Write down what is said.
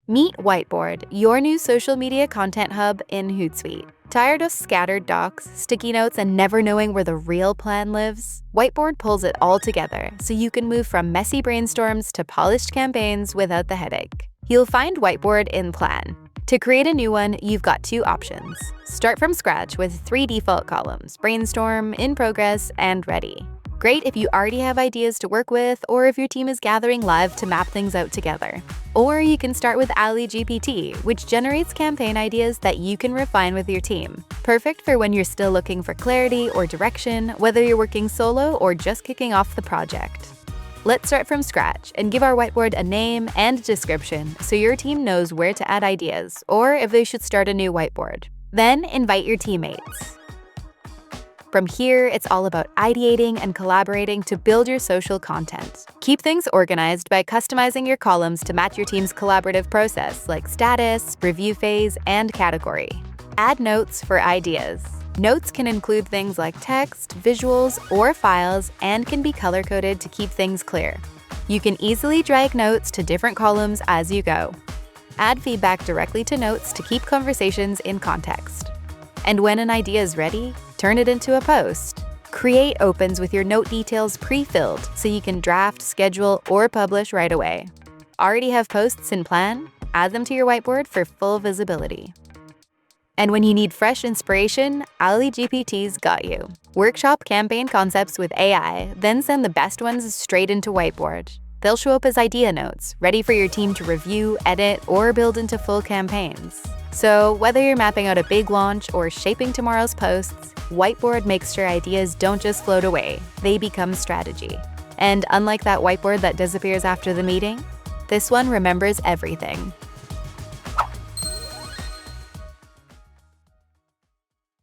Meet Whiteboard, your new social media content hub in Hootsuite. Tired of scattered docs, sticky notes, and never knowing where the real plan lives? Whiteboard pulls it all together so you can move from messy brainstorms to polished campaigns without the headache. You'll find Whiteboard in Plan. To create a new one, you've got two options. Start from scratch with 3 default columns: Brainstorm, In Progress, and Ready. Great if you already have ideas to work with or if your team is gathering live to map things out together. Or you can start with GPT, which generates campaign ideas that you can refine with your team. Perfect for when you're still looking for clarity or direction, whether you're working solo or just kicking off the project. Let's start from scratch and give our whiteboard a name and description so your team knows where to add ideas or if they should start a new whiteboard. Then invite your teammates. From here, it's all about ideating and collaborating to build your social content. Keep things organized by customizing your columns to match your team's collaborative process, like status, review phase, and category. Add notes for ideas. Notes can include things like text, visuals, or files, and can be color-coded to keep things clear. You can easily drag notes to different columns as you go. Add feedback directly to notes to keep conversations in context. And when an idea is ready, turn it into a post. Create opens with your note details pre-filled so you can draft, schedule, or publish right away. Already have posts in Plan? Add them to your whiteboard for full visibility. And when you need fresh inspiration, GPT's got you. Workshop campaign concepts with AI, then send the best ones straight into Whiteboard. They'll show up as idea notes, ready for your team to review, edit, or build into full campaigns. So whether you're mapping out a big launch or shaping tomorrow's posts, Whiteboard makes sure ideas don't just float away, they become strategy. And unlike that whiteboard that disappears after the meeting, this one remembers everything.